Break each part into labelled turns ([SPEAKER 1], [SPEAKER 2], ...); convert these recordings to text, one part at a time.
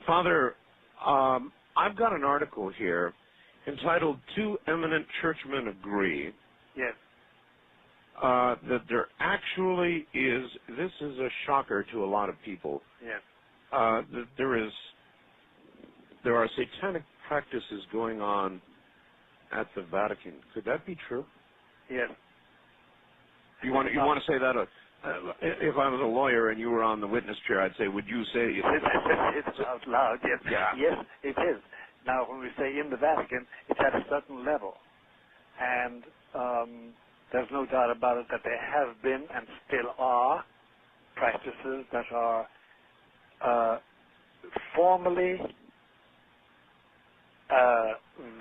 [SPEAKER 1] Father, I've got an article here entitled "Two Eminent Churchmen Agree."
[SPEAKER 2] Yes.
[SPEAKER 1] That there actually is, this is a shocker to a lot of people.
[SPEAKER 2] Yes.
[SPEAKER 1] That there are satanic practices going on at the Vatican. Could that be true?
[SPEAKER 2] Yes.
[SPEAKER 1] You want to say that? If I was a lawyer and you were on the witness chair, I'd say, would you say?
[SPEAKER 2] It's out loud. Yes.
[SPEAKER 1] Yeah.
[SPEAKER 2] Yes, it is. Now, when we say in the Vatican, it's at a certain level, and there's no doubt about it that there have been and still are practices that are formally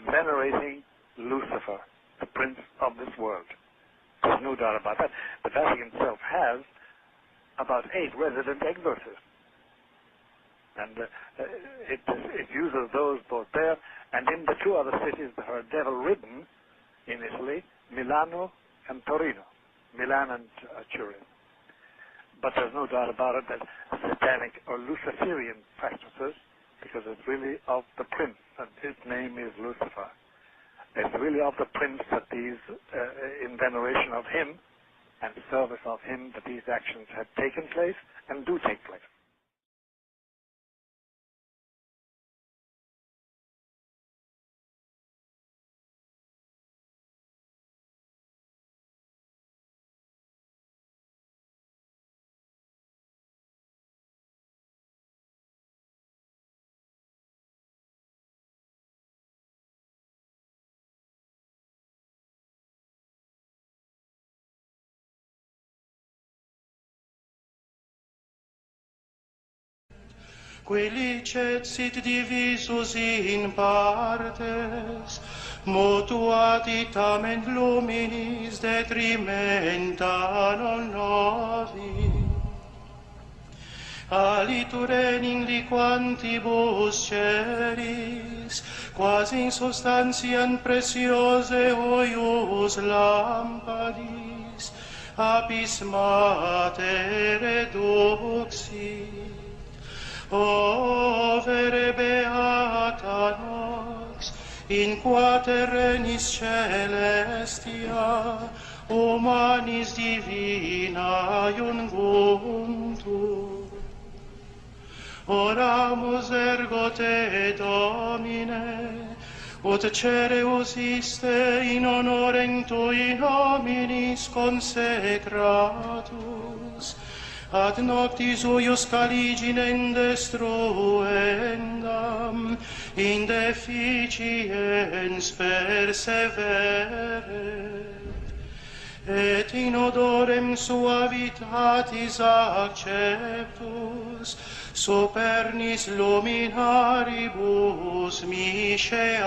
[SPEAKER 2] venerating Lucifer, the prince of this world. There's no doubt about that. The Vatican itself has about 8 resident exorcists. And it uses those both there and in the 2 other cities that are devil-ridden in Italy, Milano and Torino. Milan and Turin. But there's no doubt about it that satanic or Luciferian practices, because it's really of the prince, and his name is Lucifer. It's really of the prince that these, in veneration of him and service of him, that these actions have taken place and do take place.
[SPEAKER 3] Qui licet sit divisus in partes, mutuati tamen luminis detrimenta non novi. Aliture in liquantibus ceris, quasi in substantiam preciose oius lampadis, apis mater reduxit. O vere beata nox, in qua terrenis celestia, humanis divina iunguntur. Oramus ergo te, Domine, ut cereus iste in honorem tui nominis consecratus, ad noctis uius caliginem destruendam, in deficiens perseveret, et in odorem suavitatis acceptus, supernis luminaribus misceatur,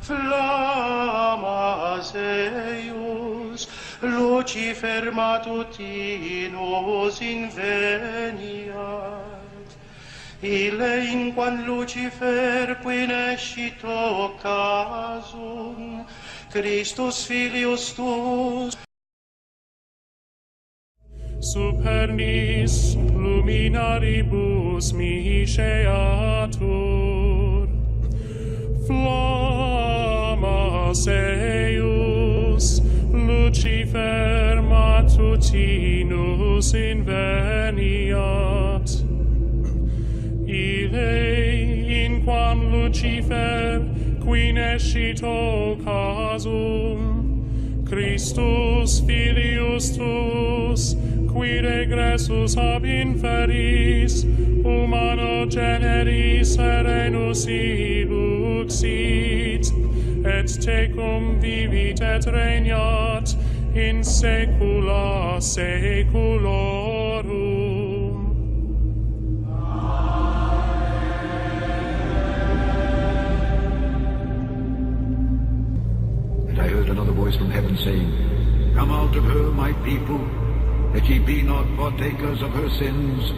[SPEAKER 3] flammas eius, Lucifer matutinus inveniat. Ille inquam Lucifer qui nescit occasum, Christus filius tuus, supernis luminaribus misceatur, flammas eius, Lucifer matutinus inveniat. Ille inquam Lucifer qui nescit occasum, Christus filius tuus, qui regressus ab inferis, humano generis serenus iluxit, et tecum vivit et regnat in saecula saeculorum.
[SPEAKER 4] And I heard another voice from heaven saying, Come out of her, my people, that ye be not partakers of her sins,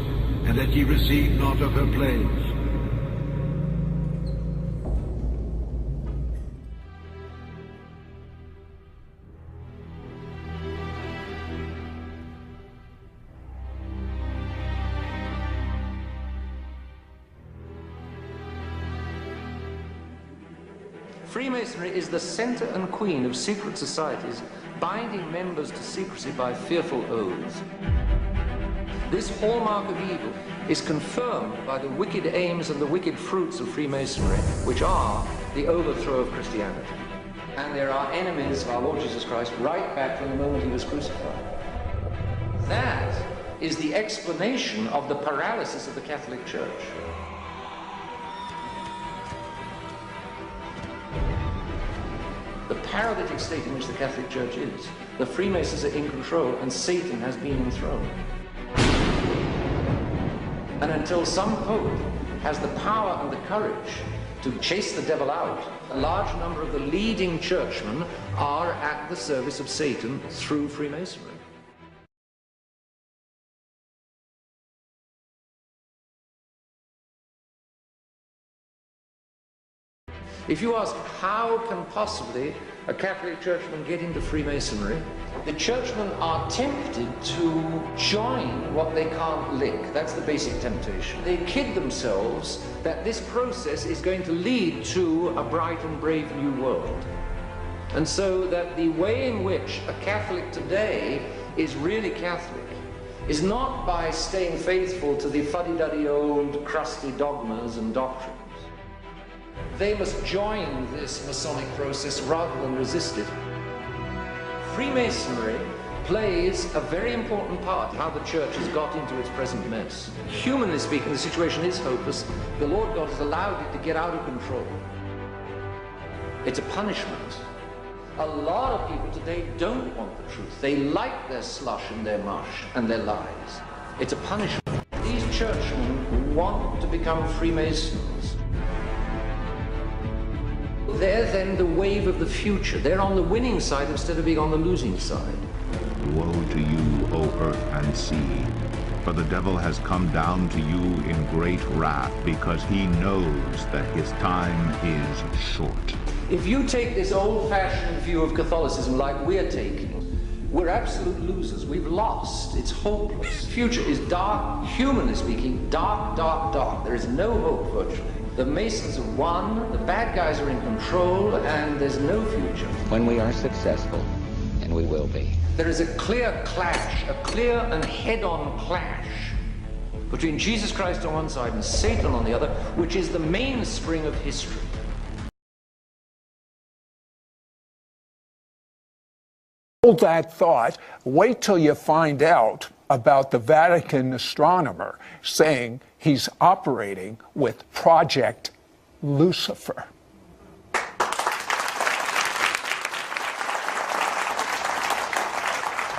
[SPEAKER 4] and that ye receive not of her plagues.
[SPEAKER 5] Freemasonry is the center and queen of secret societies, binding members to secrecy by fearful oaths. This hallmark of evil is confirmed by the wicked aims and the wicked fruits of Freemasonry, which are the overthrow of Christianity. And there are enemies of our Lord Jesus Christ right back from the moment he was crucified. That is the explanation of the paralysis of the Catholic Church. The paralytic state in which the Catholic Church is. The Freemasons are in control and Satan has been enthroned. And until some pope has the power and the courage to chase the devil out, a large number of the leading churchmen are at the service of Satan through Freemasonry. If you ask, how can possibly a Catholic churchman get into Freemasonry, the churchmen are tempted to join what they can't lick. That's the basic temptation. They kid themselves that this process is going to lead to a bright and brave new world. And so that the way in which a Catholic today is really Catholic is not by staying faithful to the fuddy-duddy old crusty dogmas and doctrines. They must join this Masonic process rather than resist it. Freemasonry plays a very important part in how the church has got into its present mess. Humanly speaking, the situation is hopeless. The Lord God has allowed it to get out of control. It's a punishment. A lot of people today don't want the truth. They like their slush and their mush and their lies. It's a punishment. These churchmen want to become Freemasons. They're then the wave of the future. They're on the winning side instead of being on the losing side.
[SPEAKER 6] Woe to you, O earth and sea, for the devil has come down to you in great wrath, because he knows that his time is short.
[SPEAKER 5] If you take this old-fashioned view of Catholicism like we're taking, we're absolute losers. We've lost. It's hopeless. The future is dark, humanly speaking, dark, dark, dark. There is no hope virtually. The Masons have won, the bad guys are in control, and there's no future.
[SPEAKER 7] When we are successful, and we will be,
[SPEAKER 5] there is a clear clash, a clear and head-on clash between Jesus Christ on one side and Satan on the other, which is the mainspring of history.
[SPEAKER 8] Hold that thought. Wait till you find out about the Vatican astronomer saying he's operating with Project Lucifer.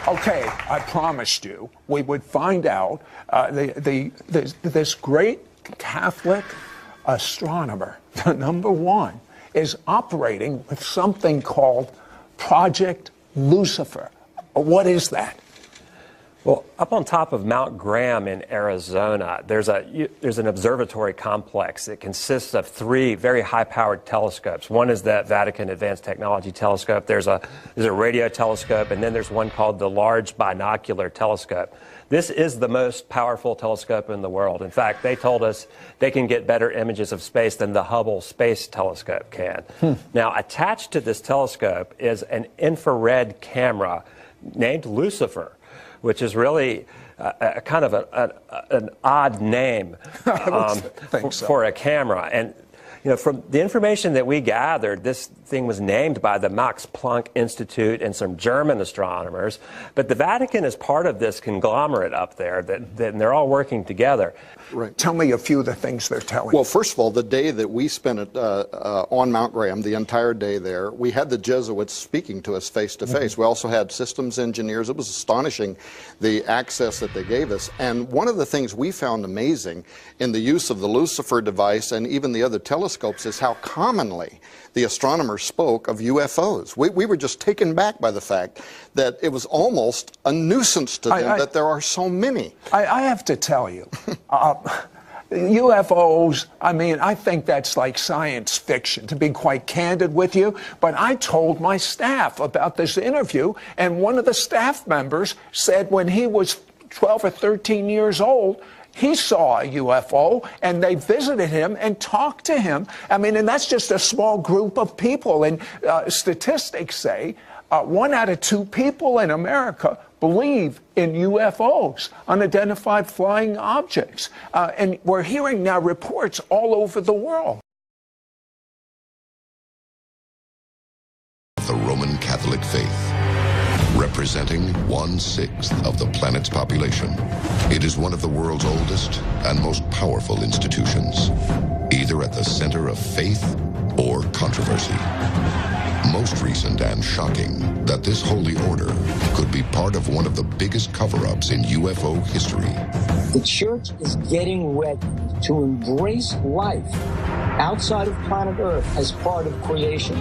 [SPEAKER 8] Okay, I promised you we would find out this great Catholic astronomer, the #1, is operating with something called Project Lucifer. What is that?
[SPEAKER 9] Well, up on top of Mount Graham in Arizona, there's an observatory complex. It consists of 3 very high-powered telescopes. One is the Vatican Advanced Technology Telescope. There's a radio telescope, and then there's one called the Large Binocular Telescope. This is the most powerful telescope in the world. In fact, they told us they can get better images of space than the Hubble Space Telescope can. Now, attached to this telescope is an infrared camera named Lucifer, which is really a kind of an odd name for a camera. And you know, from the information that we gathered, this thing was named by the Max Planck Institute and some German astronomers. But the Vatican is part of this conglomerate up there, that they're all working together.
[SPEAKER 8] Right. Tell me a few of the things they're telling.
[SPEAKER 10] Well, first of all, the day that we spent it on Mount Graham, the entire day there, we had the Jesuits speaking to us face to face. We also had systems engineers. It was astonishing, the access that they gave us. And one of the things we found amazing in the use of the Lucifer device and even the other telescopes is how commonly the astronomers spoke of UFOs. We were just taken back by the fact that it was almost a nuisance to them that there are so many.
[SPEAKER 8] I have to tell you, UFOs, I mean, I think that's like science fiction, to be quite candid with you. But I told my staff about this interview, and one of the staff members said when he was 12 or 13 years old, he saw a UFO, and they visited him and talked to him. I mean, and that's just a small group of people. And statistics say 1 out of 2 people in America believe in UFOs, unidentified flying objects. And we're hearing now reports all over the world.
[SPEAKER 11] The Roman Catholic faith, representing 1/6 of the planet's population. It is one of the world's oldest and most powerful institutions, either at the center of faith or controversy. Most recent and shocking that this holy order could be part of one of the biggest cover-ups in UFO history.
[SPEAKER 12] The church is getting ready to embrace life outside of planet Earth as part of creation.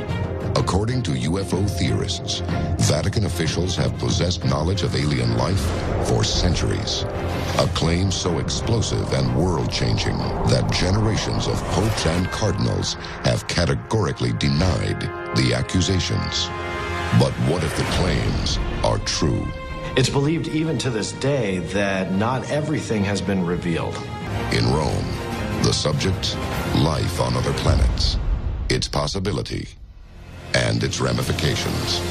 [SPEAKER 11] According to UFO theorists, Vatican officials have possessed knowledge of alien life for centuries. A claim so explosive and world-changing that generations of popes and cardinals have categorically denied the accusations. But what if the claims are true?
[SPEAKER 13] It's believed even to this day that not everything has been revealed.
[SPEAKER 11] In Rome, the subject, life on other planets, its possibility, and its ramifications.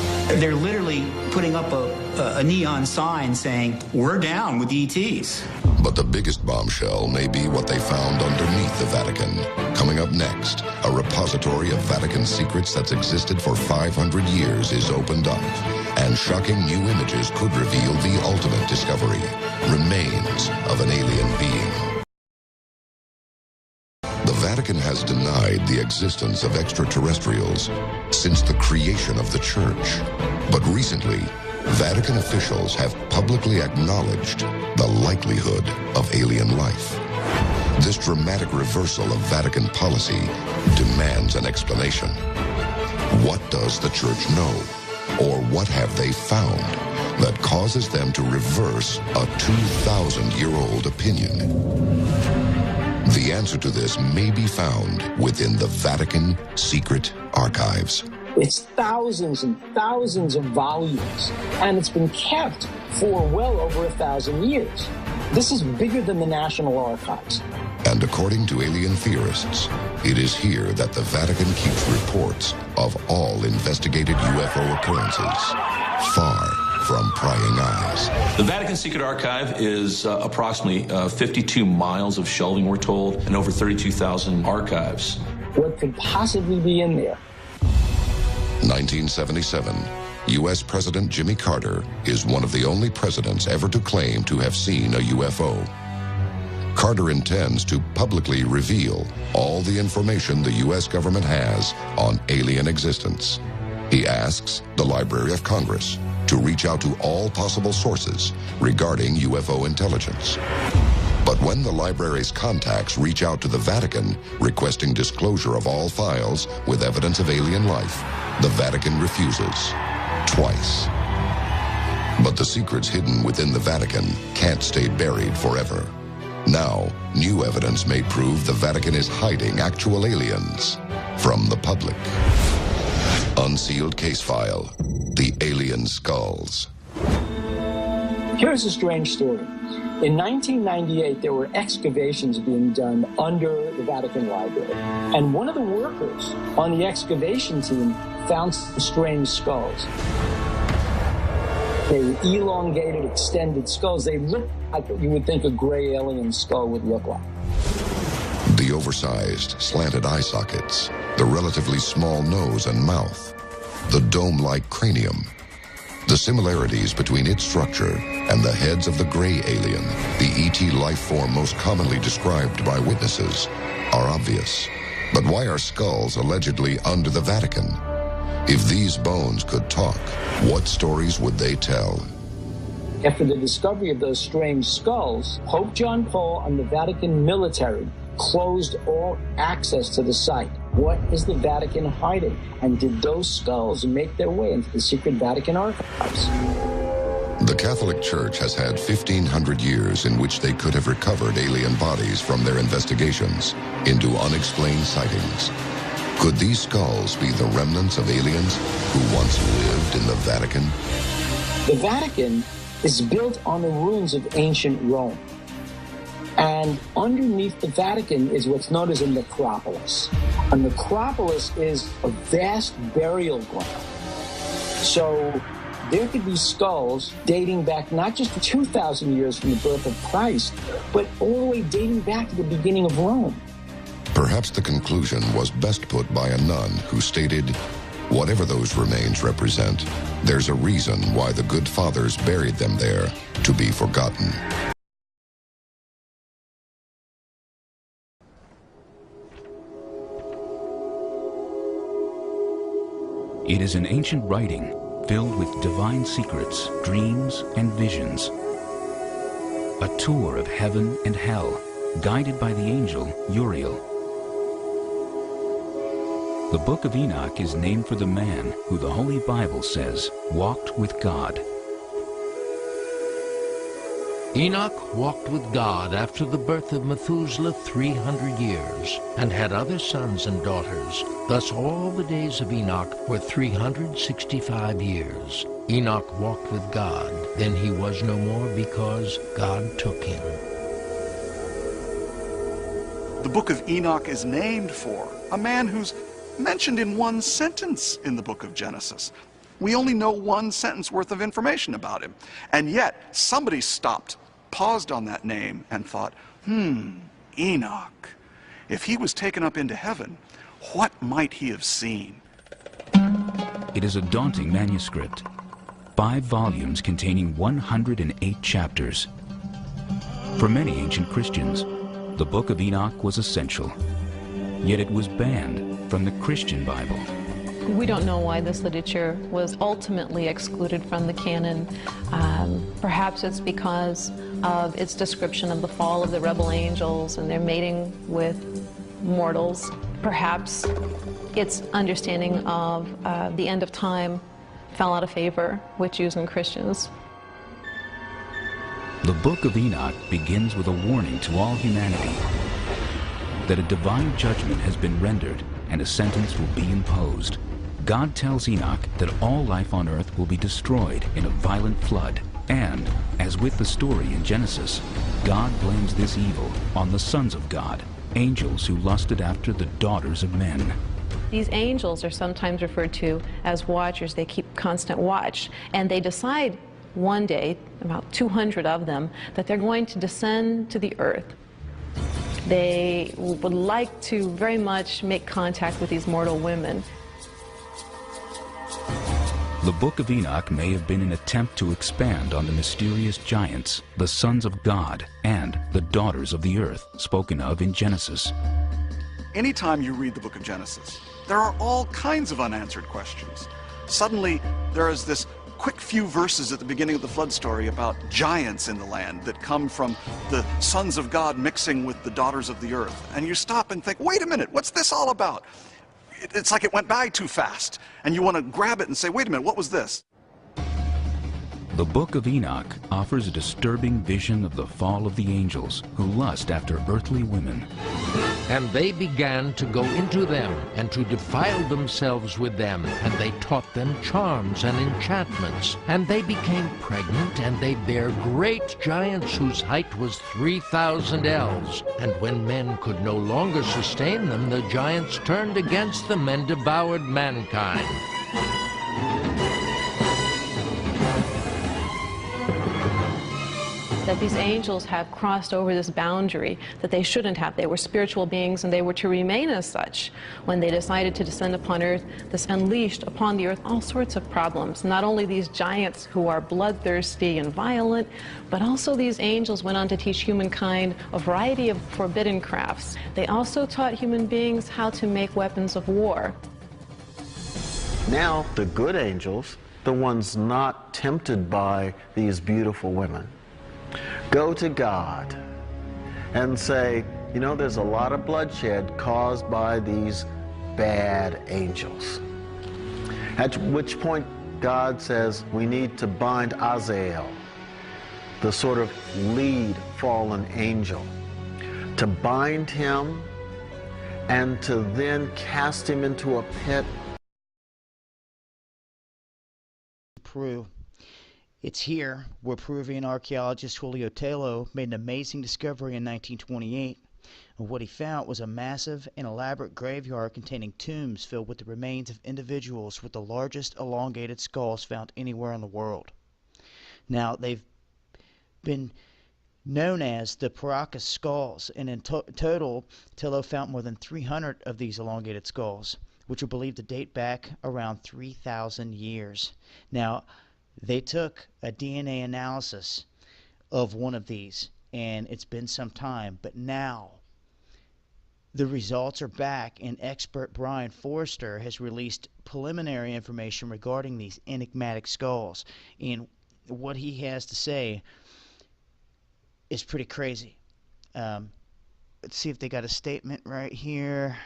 [SPEAKER 14] They're literally putting up a neon sign saying, "We're down with ETs."
[SPEAKER 11] But the biggest bombshell may be what they found underneath the Vatican. Coming up next, a repository of Vatican secrets that's existed for 500 years is opened up, and shocking new images could reveal the ultimate discovery, remains of an alien being. The Vatican has denied the existence of extraterrestrials since the creation of the Church. But recently, Vatican officials have publicly acknowledged the likelihood of alien life. This dramatic reversal of Vatican policy demands an explanation. What does the Church know? Or what have they found that causes them to reverse a 2,000-year-old opinion? The answer to this may be found within the Vatican Secret Archives.
[SPEAKER 12] It's thousands and thousands of volumes, and it's been kept for well over 1,000 years. This is bigger than the National Archives.
[SPEAKER 11] And according to alien theorists, it is here that the Vatican keeps reports of all investigated UFO occurrences, far from prying eyes.
[SPEAKER 15] The Vatican Secret Archive is approximately 52 miles of shelving, we're told, and over 32,000 archives.
[SPEAKER 12] What could possibly be in there?
[SPEAKER 11] 1977, U.S. President Jimmy Carter is one of the only presidents ever to claim to have seen a UFO. Carter intends to publicly reveal all the information the U.S. government has on alien existence. He asks the Library of Congress to reach out to all possible sources regarding UFO intelligence. But when the library's contacts reach out to the Vatican requesting disclosure of all files with evidence of alien life, the Vatican refuses, twice. But the secrets hidden within the Vatican can't stay buried forever. Now, new evidence may prove the Vatican is hiding actual aliens from the public. Unsealed case file, the alien skulls.
[SPEAKER 12] Here's a strange story. In 1998, there were excavations being done under the Vatican Library. And one of the workers on the excavation team found some strange skulls. They were elongated, extended skulls. They looked like what you would think a gray alien skull would look like.
[SPEAKER 11] The oversized, slanted eye sockets, the relatively small nose and mouth, the dome-like cranium. The similarities between its structure and the heads of the gray alien, the ET life form most commonly described by witnesses, are obvious. But why are skulls allegedly under the Vatican? If these bones could talk, what stories would they tell?
[SPEAKER 12] After the discovery of those strange skulls, Pope John Paul and the Vatican military closed all access to the site. What is the Vatican hiding? And did those skulls make their way into the secret Vatican archives?
[SPEAKER 11] The Catholic Church has had 1,500 years in which they could have recovered alien bodies from their investigations into unexplained sightings. Could these skulls be the remnants of aliens who once lived in the Vatican?
[SPEAKER 12] The Vatican is built on the ruins of ancient Rome. And underneath the Vatican is what's known as a necropolis. A necropolis is a vast burial ground. So there could be skulls dating back not just 2,000 years from the birth of Christ, but all the way dating back to the beginning of Rome.
[SPEAKER 11] Perhaps the conclusion was best put by a nun who stated, "Whatever those remains represent, there's a reason why the good fathers buried them there, to be forgotten."
[SPEAKER 16] It is an ancient writing filled with divine secrets, dreams, and visions. A tour of heaven and hell, guided by the angel Uriel. The Book of Enoch is named for the man who the Holy Bible says walked with God.
[SPEAKER 17] Enoch walked with God after the birth of Methuselah 300 years, and had other sons and daughters. Thus all the days of Enoch were 365 years. Enoch walked with God, then he was no more, because God took him.
[SPEAKER 18] The Book of Enoch is named for a man who's mentioned in one sentence in the book of Genesis. We only know one sentence worth of information about him. And yet, somebody stopped, paused on that name, and thought, Enoch. If he was taken up into heaven, what might he have seen?
[SPEAKER 16] It is a daunting manuscript. 5 volumes containing 108 chapters. For many ancient Christians, the Book of Enoch was essential. Yet it was banned from the Christian Bible.
[SPEAKER 19] We don't know why this literature was ultimately excluded from the canon. Perhaps it's because of its description of the fall of the rebel angels and their mating with mortals. Perhaps its understanding of the end of time fell out of favor with Jews and Christians.
[SPEAKER 16] The Book of Enoch begins with a warning to all humanity that a divine judgment has been rendered and a sentence will be imposed. God tells Enoch that all life on earth will be destroyed in a violent flood. And, as with the story in Genesis, God blames this evil on the sons of God, angels who lusted after the daughters of men.
[SPEAKER 19] These angels are sometimes referred to as watchers. They keep constant watch. And they decide one day, about 200 of them, that they're going to descend to the earth. They would like to very much make contact with these mortal women.
[SPEAKER 16] The Book of Enoch may have been an attempt to expand on the mysterious giants, the sons of God, and the daughters of the earth, spoken of in Genesis.
[SPEAKER 18] Anytime you read the book of Genesis, there are all kinds of unanswered questions. Suddenly, there is this quick few verses at the beginning of the flood story about giants in the land that come from the sons of God mixing with the daughters of the earth. And you stop and think, wait a minute, what's this all about? It's like it went by too fast. And you want to grab it and say, wait a minute, what was this?
[SPEAKER 16] The Book of Enoch offers a disturbing vision of the fall of the angels who lust after earthly women.
[SPEAKER 17] And they began to go into them and to defile themselves with them, and they taught them charms and enchantments. And they became pregnant, and they bare great giants whose height was 3,000 ells. And when men could no longer sustain them, the giants turned against them and devoured mankind.
[SPEAKER 19] That these angels have crossed over this boundary that they shouldn't have. They were spiritual beings and they were to remain as such. When they decided to descend upon earth, this unleashed upon the earth all sorts of problems. Not only these giants who are bloodthirsty and violent, but also these angels went on to teach humankind a variety of forbidden crafts. They also taught human beings how to make weapons of war.
[SPEAKER 13] Now, the good angels, the ones not tempted by these beautiful women, go to God and say, you know, there's a lot of bloodshed caused by these bad angels. At which point God says we need to bind Azazel, the sort of lead fallen angel, to bind him and to then cast him into a pit.
[SPEAKER 20] Peru. It's here where Peruvian archaeologist Julio Tello made an amazing discovery in 1928. And what he found was a massive and elaborate graveyard containing tombs filled with the remains of individuals with the largest elongated skulls found anywhere in the world. Now, they've been known as the Paracas skulls, and in total, Tello found more than 300 of these elongated skulls, which are believed to date back around 3,000 years. Now, they took a DNA analysis of one of these, and it's been some time, but now the results are back, and expert Brian Forrester has released preliminary information regarding these enigmatic skulls, and what he has to say is pretty crazy. Let's see if they got a statement right here.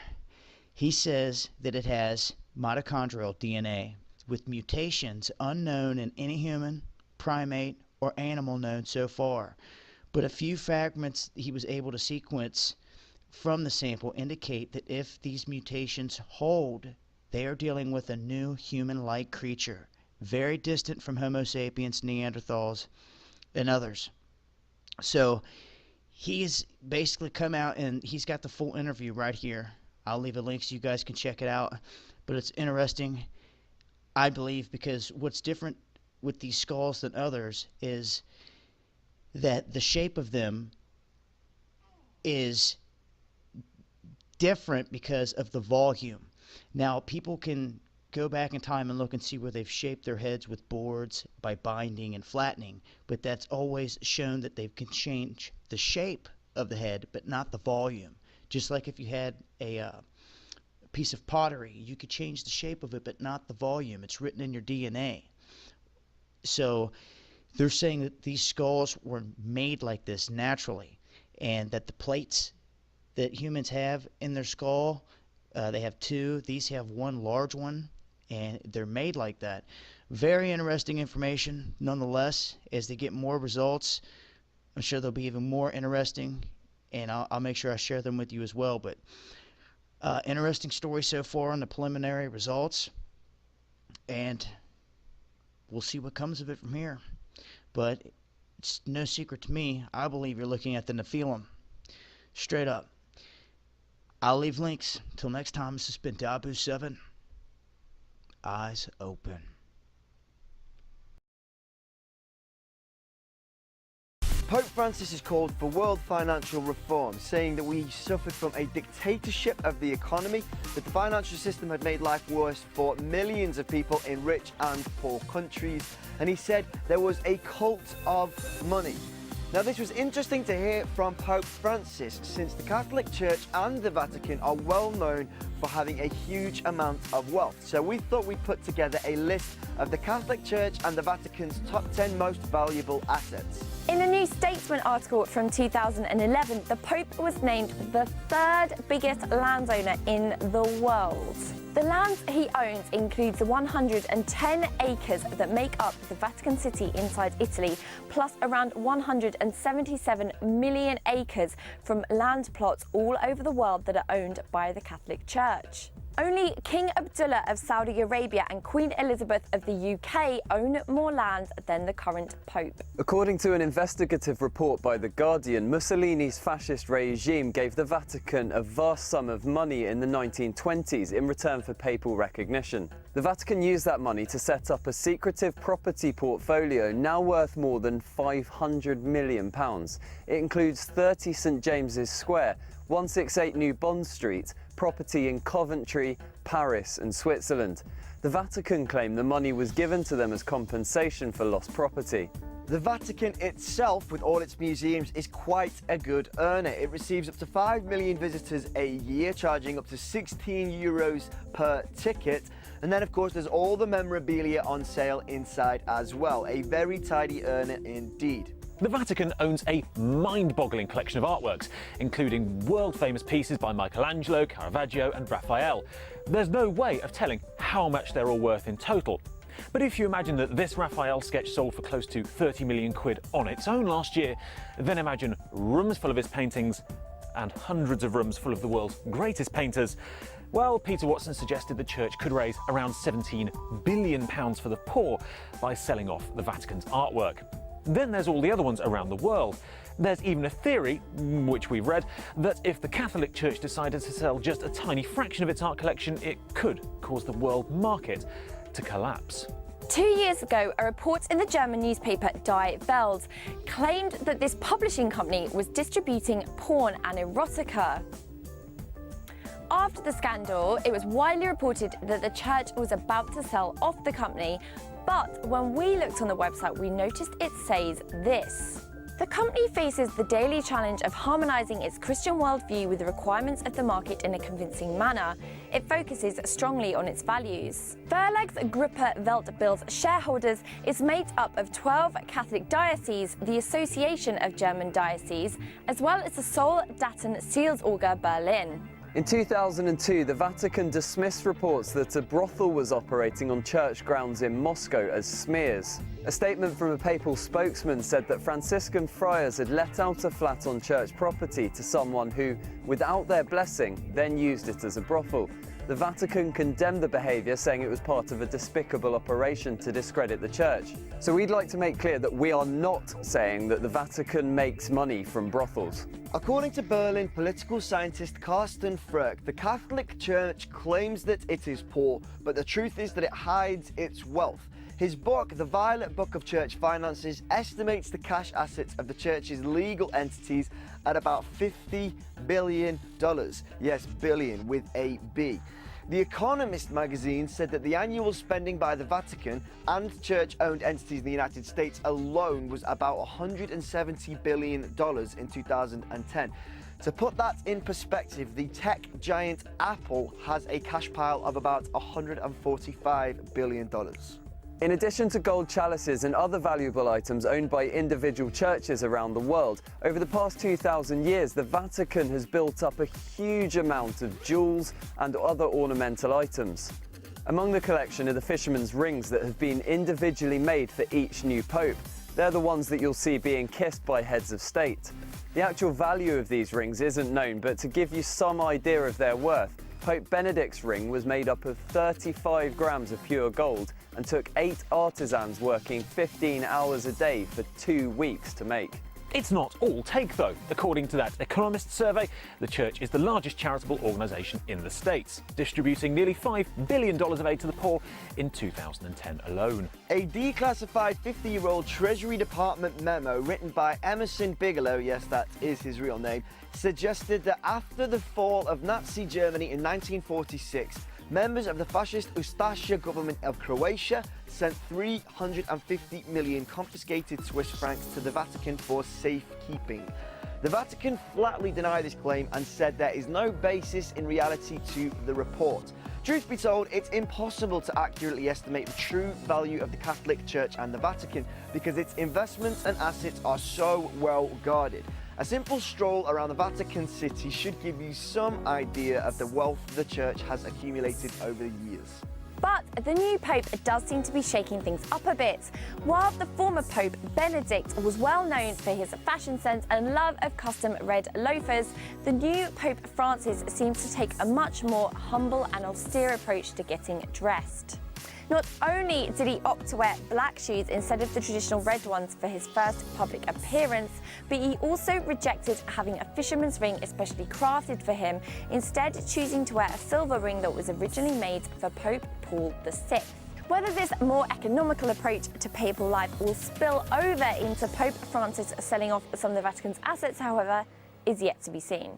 [SPEAKER 20] He says that it has mitochondrial DNA with mutations unknown in any human, primate, or animal known so far. But a few fragments he was able to sequence from the sample indicate that if these mutations hold, they are dealing with a new human-like creature, very distant from Homo sapiens, Neanderthals, and others. So he's basically come out, and he's got the full interview right here. I'll leave a link so you guys can check it out. But it's interesting, I believe, because what's different with these skulls than others is that the shape of them is different because of the volume. Now, people can go back in time and look and see where they've shaped their heads with boards by binding and flattening, but that's always shown that they can change the shape of the head, but not the volume. Just like if you had a piece of pottery, you could change the shape of it, but not the volume. It's written in your DNA. So they're saying that these skulls were made like this naturally, and that the plates that humans have in their skull, they have two. These have one large one, and they're made like that. Very interesting information. Nonetheless, as they get more results, I'm sure they'll be even more interesting, and I'll make sure I share them with you as well. But interesting story so far on the preliminary results, and we'll see what comes of it from here. But it's no secret to me, I believe you're looking at the Nephilim. Straight up. I'll leave links. Till next time, this has been Dabu7. Eyes open.
[SPEAKER 21] Pope Francis has called for world financial reform, saying that we suffered from a dictatorship of the economy, that the financial system had made life worse for millions of people in rich and poor countries, and he said there was a cult of money. Now, this was interesting to hear from Pope Francis, since the Catholic Church and the Vatican are well known for having a huge amount of wealth. So we thought we'd put together a list of the Catholic Church and the Vatican's top 10 most valuable assets.
[SPEAKER 22] In a New Statesman article from 2011, the Pope was named the third biggest landowner in the world. The land he owns includes the 110 acres that make up the Vatican City inside Italy, plus around 177 million acres from land plots all over the world that are owned by the Catholic Church. Only King Abdullah of Saudi Arabia and Queen Elizabeth of the UK own more land than the current Pope.
[SPEAKER 23] According to an investigative report by The Guardian, Mussolini's fascist regime gave the Vatican a vast sum of money in the 1920s in return for papal recognition. The Vatican used that money to set up a secretive property portfolio now worth more than £500 million. It includes 30 St James's Square, 168 New Bond Street, property in Coventry, Paris and Switzerland. The Vatican claimed the money was given to them as compensation for lost property.
[SPEAKER 21] The Vatican itself, with all its museums, is quite a good earner. It receives up to 5 million visitors a year, charging up to €16 per ticket. And then, of course, there's all the memorabilia on sale inside as well. A very tidy earner indeed.
[SPEAKER 24] The Vatican owns a mind-boggling collection of artworks, including world-famous pieces by Michelangelo, Caravaggio and Raphael. There's no way of telling how much they're all worth in total. But if you imagine that this Raphael sketch sold for close to 30 million quid on its own last year, then imagine rooms full of his paintings and hundreds of rooms full of the world's greatest painters. Well, Peter Watson suggested the church could raise around £17 billion for the poor by selling off the Vatican's artwork. Then there's all the other ones around the world. There's even a theory, which we've read, that if the Catholic Church decided to sell just a tiny fraction of its art collection, it could cause the world market to collapse.
[SPEAKER 22] 2 years ago, a report in the German newspaper Die Welt claimed that this publishing company was distributing porn and erotica. After the scandal, it was widely reported that the church was about to sell off the company, but when we looked on the website, we noticed it says this. The company faces the daily challenge of harmonizing its Christian worldview with the requirements of the market in a convincing manner. It focuses strongly on its values. Verlagsgruppe Weltbild's shareholders is made up of 12 Catholic dioceses, the Association of German Dioceses, as well as the Soldaten Seelsorger Berlin.
[SPEAKER 23] In 2002, the Vatican dismissed reports that a brothel was operating on church grounds in Moscow as smears. A statement from a papal spokesman said that Franciscan friars had let out a flat on church property to someone who, without their blessing, then used it as a brothel. The Vatican condemned the behaviour, saying it was part of a despicable operation to discredit the church. So we'd like to make clear that we are not saying that the Vatican makes money from brothels.
[SPEAKER 21] According to Berlin political scientist Carsten Frerk, the Catholic Church claims that it is poor, but the truth is that it hides its wealth. His book, The Violet Book of Church Finances, estimates the cash assets of the church's legal entities at about $50 billion. Yes, billion with a B. The Economist magazine said that the annual spending by the Vatican and church-owned entities in the United States alone was about $170 billion in 2010. To put that in perspective, the tech giant Apple has a cash pile of about $145 billion.
[SPEAKER 23] In addition to gold chalices and other valuable items owned by individual churches around the world, over the past 2,000 years, the Vatican has built up a huge amount of jewels and other ornamental items. Among the collection are the fishermen's rings that have been individually made for each new pope. They're the ones that you'll see being kissed by heads of state. The actual value of these rings isn't known, but to give you some idea of their worth, Pope Benedict's ring was made up of 35 grams of pure gold and took 8 artisans working 15 hours a day for 2 weeks to make.
[SPEAKER 24] It's not all take, though. According to that Economist survey, the church is the largest charitable organisation in the States, distributing nearly $5 billion of aid to the poor in 2010 alone.
[SPEAKER 21] A declassified 50-year-old Treasury Department memo written by Emerson Bigelow, yes, that is his real name, suggested that after the fall of Nazi Germany in 1946, members of the fascist Ustasha government of Croatia sent 350 million confiscated Swiss francs to the Vatican for safekeeping. The Vatican flatly denied this claim and said there is no basis in reality to the report. Truth be told, it's impossible to accurately estimate the true value of the Catholic Church and the Vatican because its investments and assets are so well guarded. A simple stroll around the Vatican City should give you some idea of the wealth the Church has accumulated over the years.
[SPEAKER 22] But the new Pope does seem to be shaking things up a bit. While the former Pope, Benedict, was well known for his fashion sense and love of custom red loafers, the new Pope Francis seems to take a much more humble and austere approach to getting dressed. Not only did he opt to wear black shoes instead of the traditional red ones for his first public appearance, but he also rejected having a fisherman's ring especially crafted for him, instead choosing to wear a silver ring that was originally made for Pope Paul VI. Whether this more economical approach to papal life will spill over into Pope Francis selling off some of the Vatican's assets, however, is yet to be seen.